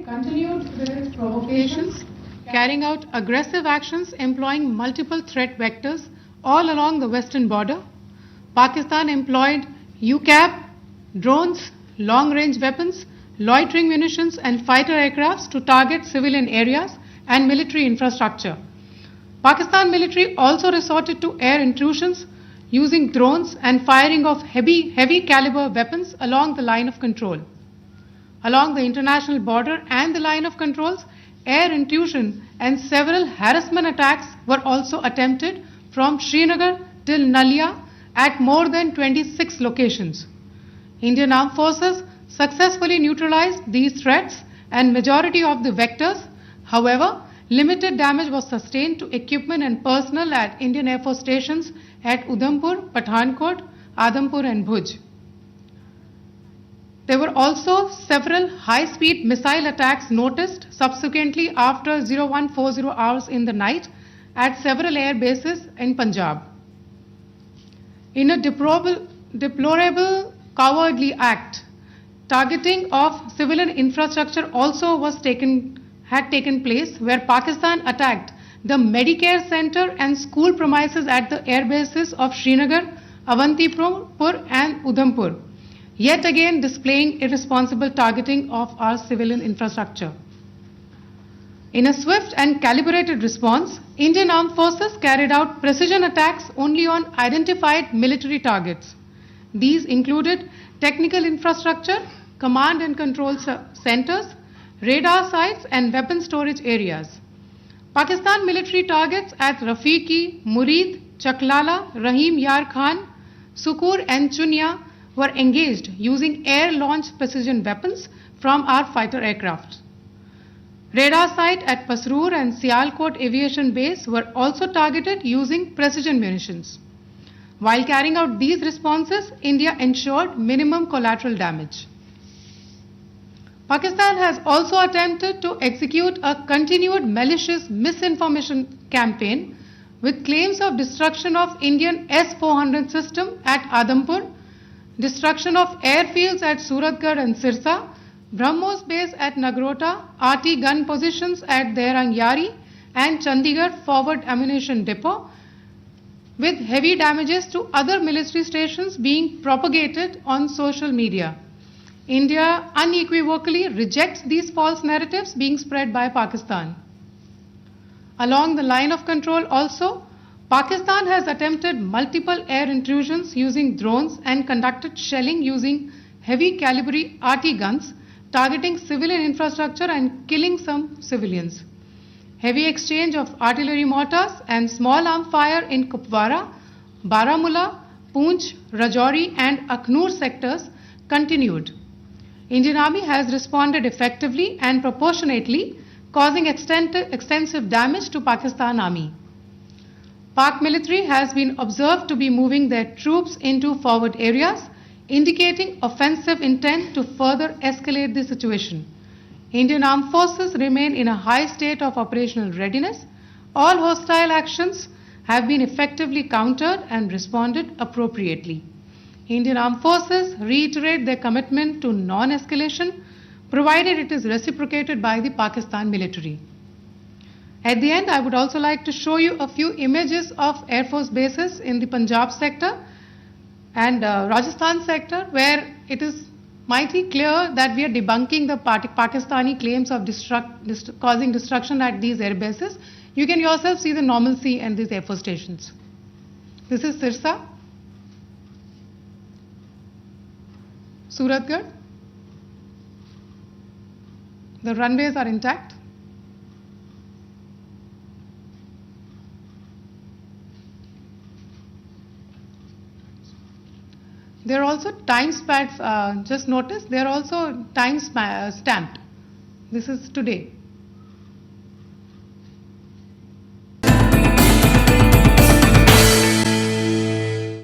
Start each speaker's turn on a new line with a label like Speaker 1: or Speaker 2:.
Speaker 1: continued with its provocations, carrying out aggressive actions employing multiple threat vectors all along the western border. Pakistan employed UCAP, drones, long-range weapons, loitering munitions and fighter aircrafts to target civilian areas and military infrastructure. Pakistan military also resorted to air intrusions using drones and firing of heavy caliber weapons along the line of control. Along the international border and the line of controls, air intrusion and several harassment attacks were also attempted from Srinagar till Nalia at more than 26 locations. Indian Armed Forces successfully neutralized these threats and majority of the vectors. However, limited damage was sustained to equipment and personnel at Indian Air Force stations at Udhampur, Pathankot, Adampur and Bhuj. There were also several high-speed missile attacks noticed subsequently after 0140 hours in the night at several air bases in Punjab. In a deplorable cowardly act, targeting of civilian infrastructure also had taken place, where Pakistan attacked the Medicare Center and school premises at the air bases of Srinagar, Avantipur and Udhampur, yet again displaying irresponsible targeting of our civilian infrastructure. In a swift and calibrated response, Indian Armed Forces carried out precision attacks only on identified military targets. These included technical infrastructure, command and control centers, radar sites and weapon storage areas. Pakistan military targets at Rafiqi, Murid, Chaklala, Rahim Yar Khan, Sukur and Chunya were engaged using air-launched precision weapons from our fighter aircraft. Radar site at Pasroor and Sialkot Aviation Base were also targeted using precision munitions. While carrying out these responses, India ensured minimum collateral damage. Pakistan has also attempted to execute a continued malicious misinformation campaign with claims of destruction of Indian S-400 system at Adampur, destruction of airfields at Suratgarh and Sirsa, BrahMos base at Nagrota, RT gun positions at Derang Yari and Chandigarh forward ammunition depot, with heavy damages to other military stations being propagated on social media. India unequivocally rejects these false narratives being spread by Pakistan. Along the line of control also, Pakistan has attempted multiple air intrusions using drones and conducted shelling using heavy caliber RT guns, targeting civilian infrastructure and killing some civilians. Heavy exchange of artillery mortars and small arm fire in Kupwara, Baramulla, Poonch, Rajouri and Akhnur sectors continued. Indian Army has responded effectively and proportionately, causing extensive damage to Pakistan Army. Pak military has been observed to be moving their troops into forward areas, indicating offensive intent to further escalate the situation. Indian Armed Forces remain in a high state of operational readiness. All hostile actions have been effectively countered and responded appropriately. Indian Armed Forces reiterate their commitment to non-escalation, provided it is reciprocated by the Pakistan military. At the end, I would also like to show you a few images of Air Force bases in the Punjab sector and Rajasthan sector, where it is mighty clear that we are debunking the Pakistani claims of causing destruction at these air bases. You can yourself see the normalcy in these Air Force stations. This is Sirsa, Suratgarh. The runways are intact. There are also time stamps, just notice, they are also time stamped. This is today.